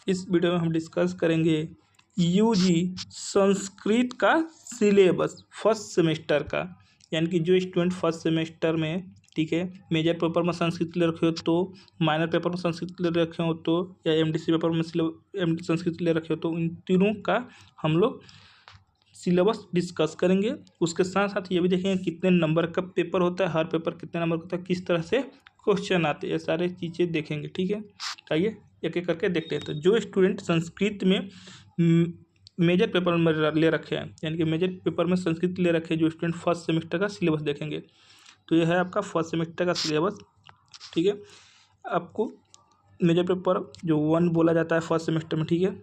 इस वीडियो में हम डिस्कस करेंगे यूजी संस्कृत का सिलेबस फर्स्ट सेमेस्टर का, यानी कि जो स्टूडेंट फर्स्ट सेमेस्टर में, ठीक है, मेजर पेपर में संस्कृत ले रखे हो तो, माइनर पेपर में संस्कृत ले रखे हो तो, या एमडीसी पेपर में संस्कृत ले रखे हो तो, इन तीनों का हम लोग सिलेबस डिस्कस करेंगे। उसके साथ साथ ये भी देखेंगे कितने नंबर का पेपर होता है, हर पेपर कितने नंबर का होता है, किस तरह से क्वेश्चन आते हैं, ये सारे चीज़ें देखेंगे। ठीक है, आइए एक एक करके देखते हैं। तो जो स्टूडेंट संस्कृत में मेजर पेपर में ले रखे हैं, यानी कि मेजर पेपर में संस्कृत ले रखे हैं, जो स्टूडेंट फर्स्ट सेमेस्टर का सिलेबस देखेंगे, तो यह है आपका फर्स्ट सेमेस्टर का सिलेबस। ठीक है, आपको मेजर पेपर जो 1 बोला जाता है फर्स्ट सेमेस्टर में, ठीक है,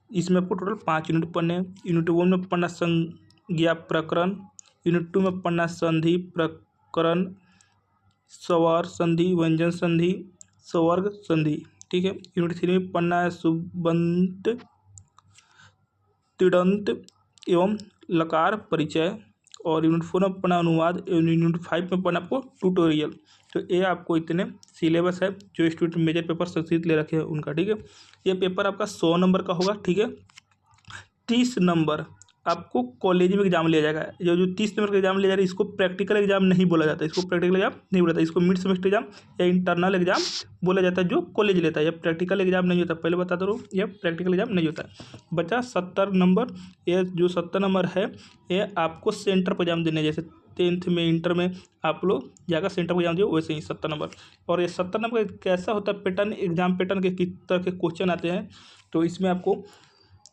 इसमें आपको टोटल 5 यूनिट पढ़ने हैं। यूनिट 1 में पढ़ना संज्ञा प्रकरण, यूनिट 2 में पढ़ना संधि प्रकरण, स्वर संधि, व्यंजन संधि, स्वर्ग संधि। ठीक है, यूनिट 3 में पढ़ना है सुबंत, तिङन्त एवं लकार परिचय, और यूनिट 4 में पढ़ना अनुवाद, यूनिट 5 में पढ़ना आपको ट्यूटोरियल। तो ये आपको इतने सिलेबस है जो स्टूडेंट मेजर पेपर संस्कृत ले रखे हैं उनका। ठीक है, ये पेपर आपका 100 नंबर का होगा। ठीक है, 30 नंबर आपको कॉलेज में एग्जाम लिया जाएगा। जो 30 नंबर का एग्जाम लिया जा रहा है, इसको प्रैक्टिकल एग्जाम नहीं बोला जाता, इसको प्रैक्टिकल एग्जाम नहीं बोला जाता, इसको मिड सेमेस्टर एग्जाम या इंटरनल एग्जाम बोला जाता है, जो कॉलेज लेता है। यह प्रैक्टिकल एग्जाम नहीं होता, पहले बता दो, यह प्रैक्टिकल एग्जाम नहीं होता। बचा 70 नंबर। ये जो 70 नंबर है, ये आपको सेंटर पर एग्जाम देने, जैसे 10th में, इंटर में आप लोग जाकर सेंटर पर एग्जाम दिए, वैसे ही 70 नंबर। और ये 70 नंबर कैसा होता है पैटर्न, एग्जाम पैटर्न के किस तरह के क्वेश्चन आते हैं, तो इसमें आपको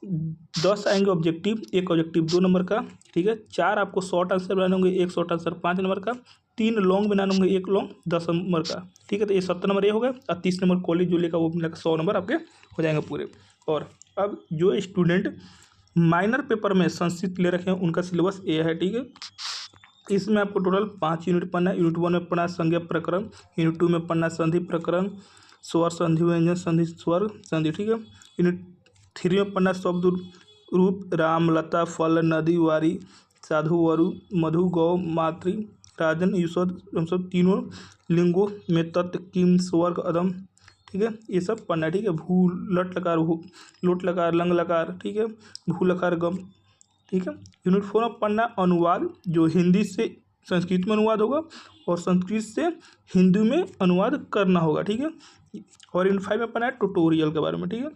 10 आएंगे ऑब्जेक्टिव, एक ऑब्जेक्टिव 2 नंबर का। ठीक है, 4 आपको शॉर्ट आंसर बनाने होंगे, एक शॉर्ट आंसर 5 नंबर का, 3 लॉन्ग बनाने होंगे, एक लॉन्ग 10 नंबर का। ठीक है, तो ये 70 नंबर ये हो गया, और 30 नंबर कॉलेज जो लेगा वो मिलेगा 100 नंबर आपके हो जाएंगे पूरे। और अब जो स्टूडेंट माइनर पेपर में संस्कृत ले रखे हैं उनका सिलेबस ये है। ठीक है, इसमें आपको टोटल 5 यूनिट पढ़ना है। यूनिट 1 में पढ़ना संज्ञा प्रकरण, यूनिट 2 में पढ़ना संधि प्रकरण, स्वर संधि, व्यंजन संधि, स्वर्ग संधि। ठीक है, यूनिट 3 में पढ़ना शब्द रूप, राम, लता, फल, नदी, वारी, साधु, वरु, मधु, गौ, मातृ, राजन, युषद, हम सब तीनों लिंगों में तत्व, किम, स्वर्ग, अदम। ठीक है, ये सब पढ़ना है। ठीक है, भू लट लकार, भू लोट लकार, लंग लकार। ठीक है, भू लकार गम। ठीक है, यूनिट 4 में पढ़ना अनुवाद, जो हिंदी से संस्कृत में अनुवाद होगा और संस्कृत से हिंदी में अनुवाद करना होगा। ठीक है, और यूनिट 5 में पढ़ना है ट्यूटोरियल के बारे में। ठीक है,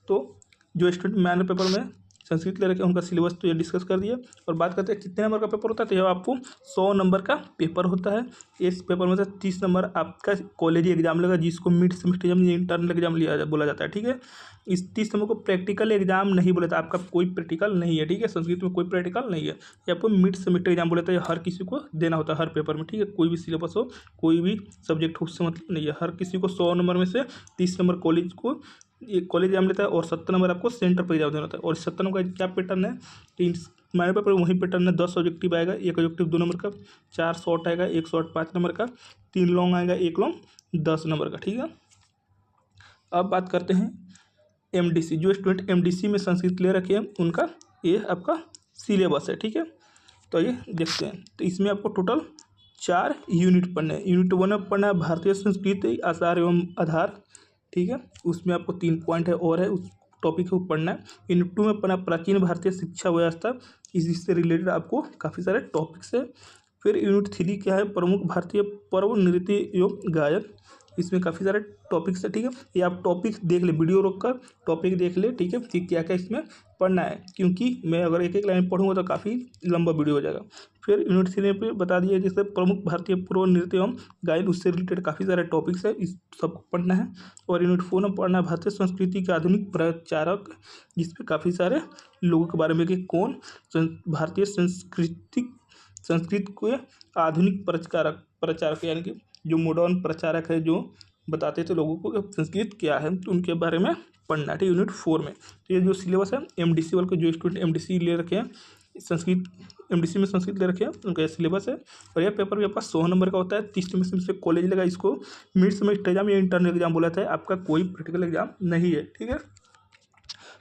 तो जो स्टूडेंट माइनर पेपर में संस्कृत ले रखे हैं उनका सिलेबस तो ये डिस्कस कर दिया। और बात करते हैं कितने नंबर का पेपर होता है, तो यह आपको 100 नंबर का पेपर होता है। इस पेपर में से 30 नंबर आपका कॉलेज एग्जाम लगा, जिसको मिड सेमेस्टर एग्जाम या इंटरनल एग्जाम लिया बोला जाता है। ठीक है, इस 30 नंबर को प्रैक्टिकल एग्जाम नहीं बोला जाता, आपका कोई प्रैक्टिकल नहीं है। ठीक है, संस्कृत में कोई प्रैक्टिकल नहीं है, ये आपको मिड सेमेस्टर एग्जाम बोला जाता है। हर किसी को देना होता है हर पेपर में। ठीक है, कोई भी सिलेबस हो, कोई भी सब्जेक्ट हो, उससे मतलब नहीं है। हर किसी को 100 नंबर में से 30 नंबर कॉलेज को ये कॉलेज एग्जाम लेता है, और 70 नंबर आपको सेंटर पर एग्जाम देना होता है। और 70 नंबर का क्या पैटर्न है, माइनर पेपर वही पैटर्न है। 10 ऑब्जेक्टिव आएगा, एक ऑब्जेक्टिव 2 नंबर का, 4 शॉर्ट आएगा, एक शॉर्ट 5 नंबर का, 3 लॉन्ग आएगा, एक लॉन्ग 10 नंबर का। ठीक है, अब बात करते हैं एमडीसी। जो स्टूडेंट एमडीसी में संस्कृत ले रखे हैं उनका ये आपका सिलेबस है। ठीक है, तो ये देखते हैं। तो इसमें आपको टोटल 4 यूनिट पढ़ने हैं। यूनिट 1 में पढ़ना है भारतीय संस्कृति, आचार एवं आधार। ठीक है, उसमें आपको 3 पॉइंट है और है, उस टॉपिक को पढ़ना है। यूनिट 2 में पढ़ना प्राचीन भारतीय शिक्षा व्यवस्था, इससे रिलेटेड आपको काफ़ी सारे टॉपिक्स है। फिर यूनिट 3 क्या है, प्रमुख भारतीय पर्व, नृत्य एवं गायन, इसमें काफ़ी सारे टॉपिक्स है। ठीक है, ये आप टॉपिक देख ले, वीडियो रोक कर टॉपिक देख ले। ठीक है, कि क्या क्या इसमें पढ़ना है, क्योंकि मैं अगर एक एक लाइन पढ़ूंगा तो काफ़ी लंबा वीडियो हो जाएगा। फिर यूनिट 3 में बता दिया जैसे प्रमुख भारतीय पर्व, नृत्य एवं गायन, उससे रिलेटेड काफ़ी सारे टॉपिक्स है, इस सबको पढ़ना है। और यूनिट 4 में पढ़ना है भारतीय संस्कृति के आधुनिक प्रचारक, जिसपे काफ़ी सारे लोगों के बारे में कि कौन भारतीय संस्कृत के आधुनिक प्रचारक, यानी कि जो मॉडर्न प्रचारक है, जो बताते थे लोगों को कि संस्कृत क्या है, तो उनके बारे में पढ़ना है। यूनिट 4 में तो ये जो सिलेबस है एमडीसी वाले को, जो स्टूडेंट एमडीसी ले रखे हैं, संस्कृत एमडीसी में संस्कृत ले रखे हैं, उनका यह सिलेबस है। और यह पेपर भी आपका 100 नंबर का होता है। 30 नंबर से कॉलेज लगा, इसको मिड सेमेस्टर एग्जाम या इंटरनल एग्जाम बोला था। आपका कोई प्रैक्टिकल एग्जाम नहीं है। ठीक है,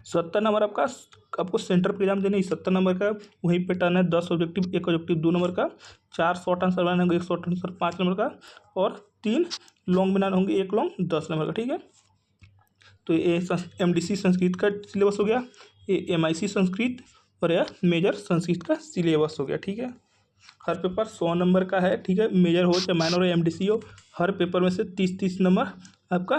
70 नंबर आपको सेंटर पर एग्जाम देने, 70 नंबर का वही पैटर्न है। 10 ऑब्जेक्टिव, एक ऑब्जेक्टिव 2 नंबर का, 4 शॉर्ट आंसर बनाने होंगे, एक शॉर्ट आंसर 5 नंबर का, और 3 लॉन्ग बनाने होंगे, एक लॉन्ग 10 नंबर का। ठीक है, तो ये MDC संस्कृत का सिलेबस हो गया, ये MIC संस्कृत और यह मेजर संस्कृत का सिलेबस हो गया। ठीक है, हर पेपर 100 नंबर का है। ठीक है, मेजर हो चाहे माइनर हो MDC हो, हर पेपर में से 30-30 नंबर आपका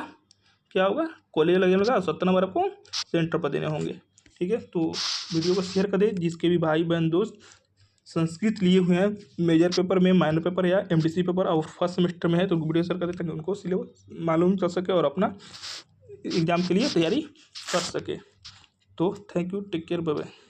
क्या होगा, कॉलेज लगेगा और 70 नंबर आपको सेंटर पर देने होंगे। ठीक है, तो वीडियो को शेयर कर दे जिसके भी भाई बहन दोस्त संस्कृत लिए हुए हैं मेजर पेपर में, माइनर पेपर या MDC पेपर और फर्स्ट सेमेस्टर में है, तो वीडियो शेयर कर दे ताकि उनको सिलेबस मालूम चल सके और अपना एग्ज़ाम के लिए तैयारी कर सके। तो thank you, take care, bye bye.